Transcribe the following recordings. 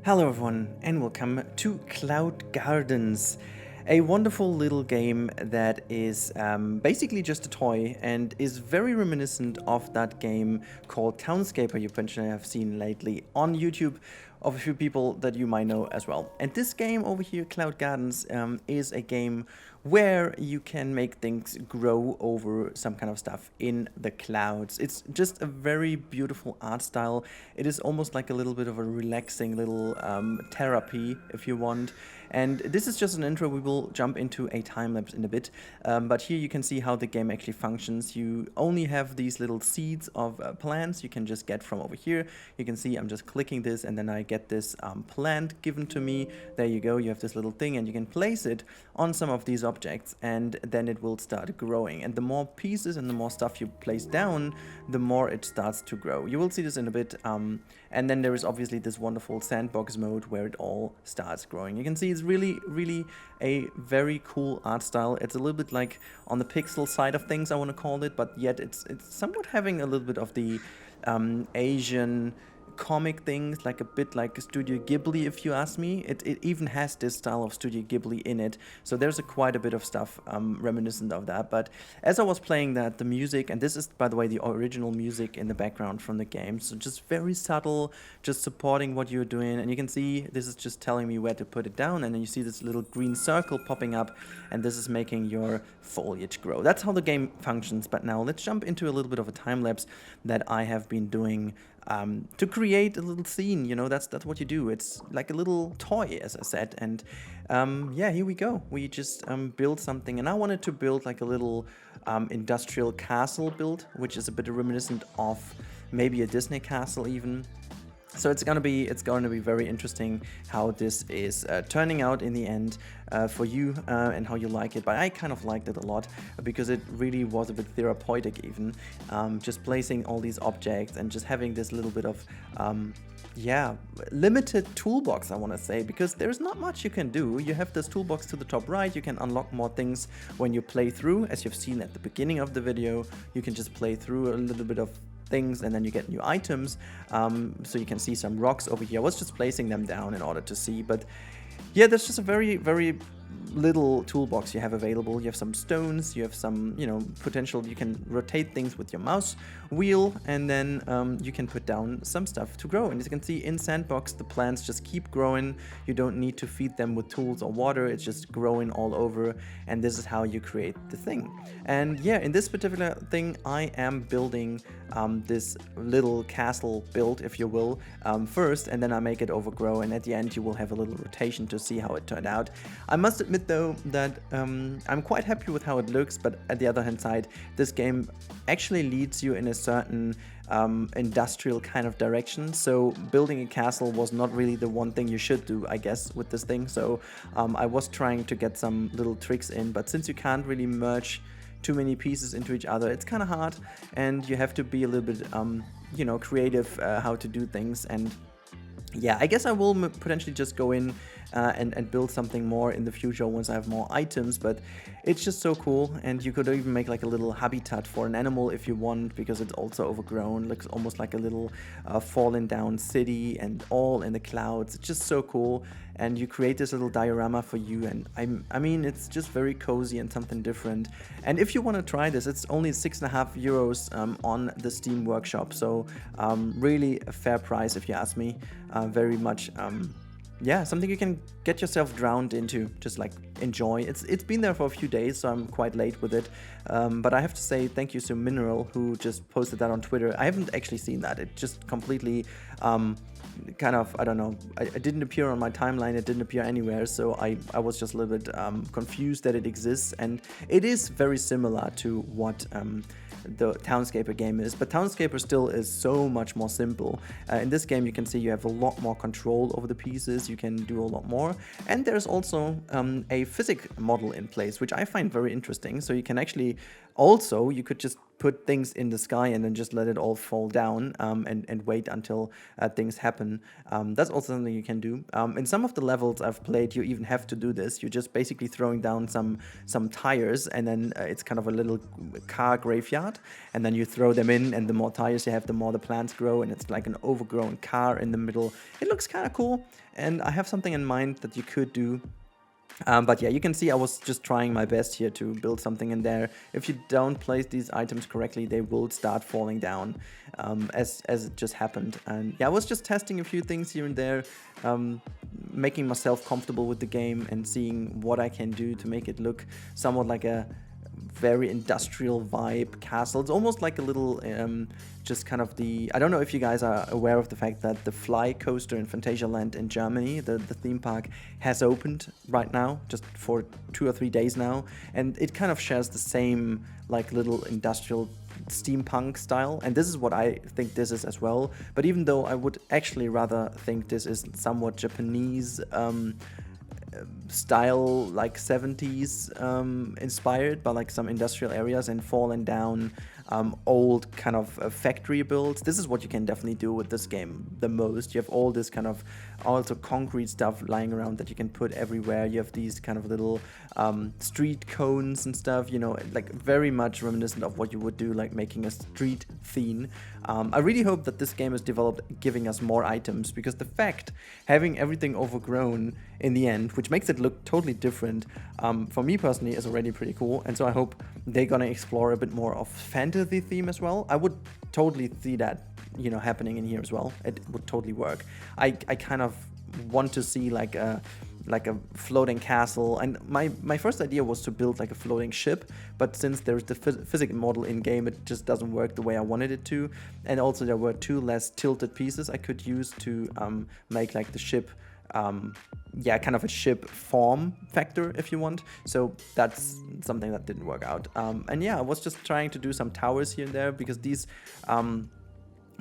Hello everyone and welcome to Cloud Gardens, a wonderful little game that is basically just a toy and is very reminiscent of that game called Townscaper you potentially have seen lately on YouTube of a few people that you might know as well. And this game over here, Cloud Gardens, is a game where you can make things grow over some kind of stuff in the clouds. It's just a very beautiful art style. It is almost like a little bit of a relaxing little therapy, if you want. And this is just an intro. We will jump into a time lapse in a bit. But here you can see how the game actually functions. You only have these little seeds of plants you can just get from over here. You can see I'm just clicking this and then I get this plant given to me. There you go. You have this little thing and you can place it on some of these objects and then it will start growing. And the more pieces and the more stuff you place down, the more it starts to grow. You will see this in a bit. And then there is obviously this wonderful sandbox mode where it all starts growing. You can see it's really a very cool art style. It's a little bit like on the pixel side of things, I want to call it, but yet it's somewhat having a little bit of the Asian comic things, like a bit like Studio Ghibli, if you ask me. It even has this style of Studio Ghibli in it, so there's quite a bit of stuff reminiscent of that. But as I was playing that, the music, and this is by the way the original music in the background from the game, so just very subtle, just supporting what you're doing. And you can see this is just telling me where to put it down, and then you see this little green circle popping up, and this is making your foliage grow. That's how the game functions. But now let's jump into a little bit of a time lapse that I have been doing to create a little scene. You know, that's what you do. It's like a little toy, as I said. And yeah, here we go. We just build something, and I wanted to build like a little industrial castle build, which is a bit reminiscent of maybe a Disney castle even. So it's gonna be very interesting how this is turning out in the end for you and how you like it. But I kind of liked it a lot because it really was a bit therapeutic even, just placing all these objects and just having this little bit of yeah, limited toolbox, I want to say, because there's not much you can do. You have this toolbox to the top right. You can unlock more things when you play through, as you've seen at the beginning of the video. You can just play through a little bit of things and then you get new items. So you can see some rocks over here. I was just placing them down in order to see, but yeah, there's just a very little toolbox you have available. You have some stones, you have some, you know, potential. You can rotate things with your mouse wheel, and then you can put down some stuff to grow. And as you can see in Sandbox, the plants just keep growing. You don't need to feed them with tools or water. It's just growing all over, and this is how you create the thing. And yeah, in this particular thing, I am building this little castle build, if you will, first, and then I make it overgrow, and at the end you will have a little rotation to see how it turned out. I must admit though that I'm quite happy with how it looks, but at the other hand side, this game actually leads you in a certain industrial kind of direction. So building a castle was not really the one thing you should do, I guess, with this thing. So I was trying to get some little tricks in, but since you can't really merge too many pieces into each other, it's kind of hard, and you have to be a little bit you know, creative how to do things. And yeah, I guess I will potentially just go in and build something more in the future once I have more items, but it's just so cool. And you could even make like a little habitat for an animal if you want, because it's also overgrown. Looks almost like a little fallen down city and all in the clouds. It's just so cool. And you create this little diorama for you, and I mean, it's just very cozy and something different. And if you want to try this, it's only €6.50 on the Steam Workshop, so really a fair price if you ask me. Very much yeah, something you can get yourself drowned into, just like enjoy. It's been there for a few days, so I'm quite late with it. But I have to say thank you to Mineral, who just posted that on Twitter. I haven't actually seen that. It just completely kind of, I don't know, it didn't appear on my timeline, it didn't appear anywhere, so I was just a little bit confused that it exists. And it is very similar to what the Townscaper game is, but Townscaper still is so much more simple. In this game you can see you have a lot more control over the pieces, you can do a lot more, and there's also a physics model in place, which I find very interesting. So you can actually also, you could just put things in the sky and then just let it all fall down, and wait until things happen. That's also something you can do. In some of the levels I've played, you even have to do this. You're just basically throwing down some tires, and then it's kind of a little car graveyard, and then you throw them in, and the more tires you have, the more the plants grow, and it's like an overgrown car in the middle. It looks kind of cool, and I have something in mind that you could do. But yeah, you can see I was just trying my best here to build something in there. If you don't place these items correctly, they will start falling down, as it just happened. And yeah, I was just testing a few things here and there, making myself comfortable with the game and seeing what I can do to make it look somewhat like a very industrial vibe castle. It's almost like a little, just kind of I don't know if you guys are aware of the fact that the Fly Coaster in Phantasialand in Germany, the theme park, has opened right now, just for 2 or 3 days now, and it kind of shares the same like little industrial steampunk style, and this is what I think this is as well. But even though I would actually rather think this is somewhat Japanese style, like 70s inspired by like some industrial areas and fallen down old kind of factory builds. This is what you can definitely do with this game the most. You have all this kind of also concrete stuff lying around that you can put everywhere. You have these kind of little street cones and stuff, you know, like very much reminiscent of what you would do like making a street theme. I really hope that this game is developed giving us more items, because the fact having everything overgrown in the end, which makes it look totally different, for me personally is already pretty cool. And so I hope they're gonna explore a bit more of fantasy theme as well. I would totally see that, you know, happening in here as well. It would totally work. I kind of want to see like a floating castle, and my first idea was to build like a floating ship, but since there's the physics model in game, it just doesn't work the way I wanted it to. And also there were 2 less tilted pieces I could use to make like the ship, yeah, kind of a ship form factor if you want. So that's something that didn't work out. And yeah, I was just trying to do some towers here and there, because these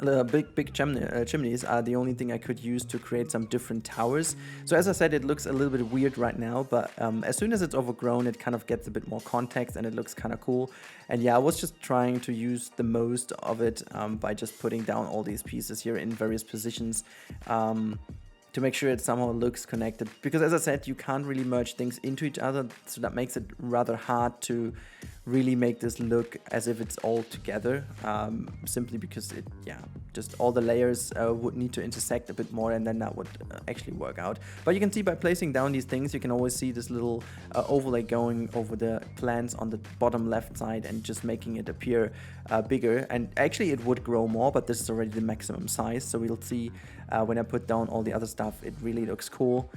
the big chimneys are the only thing I could use to create some different towers. So as I said, it looks a little bit weird right now, but as soon as it's overgrown, it kind of gets a bit more context and it looks kind of cool. And yeah, I was just trying to use the most of it by just putting down all these pieces here in various positions, to make sure it somehow looks connected. Because as I said, you can't really merge things into each other, so that makes it rather hard to really make this look as if it's all together, simply because it, yeah, just all the layers would need to intersect a bit more, and then that would actually work out. But you can see by placing down these things, you can always see this little overlay going over the plants on the bottom left side and just making it appear bigger. And actually it would grow more, but this is already the maximum size, so we'll see when I put down all the other stuff, it really looks cool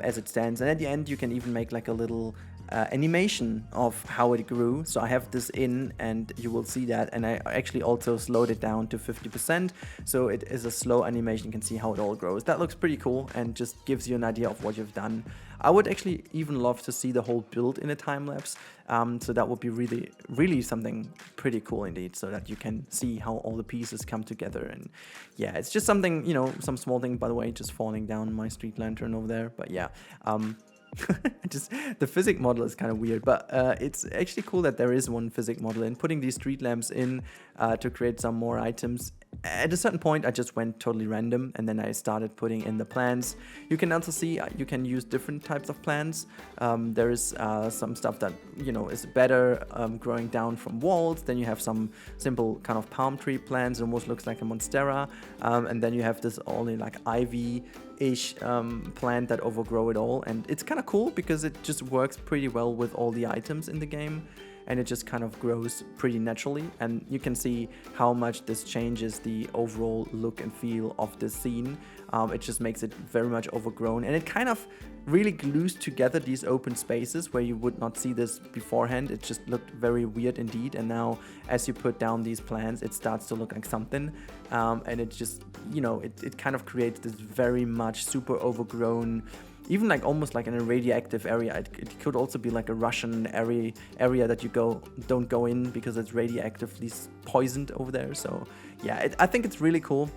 as it stands. And at the end you can even make like a little animation of how it grew. So I have this in, and you will see that, and I actually also slowed it down to 50%, so it is a slow animation. You can see how it all grows. That looks pretty cool and just gives you an idea of what you've done. I would actually even love to see the whole build in a time lapse, so that would be really something pretty cool indeed, so that you can see how all the pieces come together. And yeah, it's just something, you know, some small thing, by the way, just falling down my street lantern over there. But yeah, just the physics model is kind of weird, but it's actually cool that there is one physics model, and putting these street lamps in to create some more items. At a certain point I just went totally random, and then I started putting in the plants. You can also see you can use different types of plants. There is some stuff that, you know, is better growing down from walls. Then you have some simple kind of palm tree plants, it almost looks like a monstera, and then you have this only like ivy-ish plant that overgrow it all. And it's kind of cool because it just works pretty well with all the items in the game, and it just kind of grows pretty naturally. And you can see how much this changes the overall look and feel of the scene. It just makes it very much overgrown, and it kind of really glues together these open spaces where you would not see this beforehand. It just looked very weird indeed, and now as you put down these plants, it starts to look like something, and it just, you know, it kind of creates this very much super overgrown, even like almost like in a radioactive area. It could also be like a Russian area that you don't go in because it's radioactively poisoned over there. So yeah, I think it's really cool.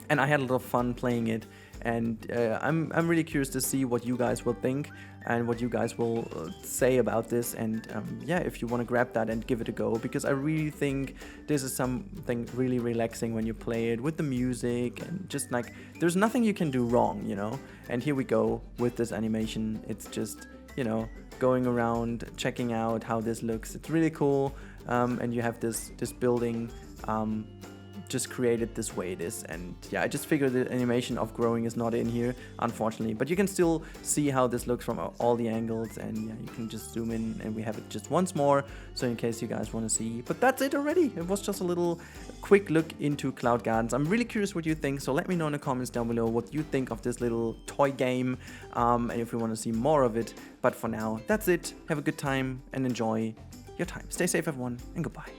and I had a lot of fun playing it. And I'm really curious to see what you guys will think and what you guys will say about this. And yeah, if you want to grab that and give it a go, because I really think this is something really relaxing when you play it with the music, and just like there's nothing you can do wrong, you know. And here we go with this animation. It's just, you know, going around checking out how this looks. It's really cool. And you have this building just created this way it is. And yeah, I just figured the animation of growing is not in here, unfortunately, but you can still see how this looks from all the angles. And yeah, you can just zoom in, and we have it just once more, so in case you guys want to see. But that's it already. It was just a little quick look into Cloud Gardens. I'm really curious what you think, so let me know in the comments down below what you think of this little toy game, and if we want to see more of it. But for now, that's it. Have a good time and enjoy your time. Stay safe, everyone, and goodbye.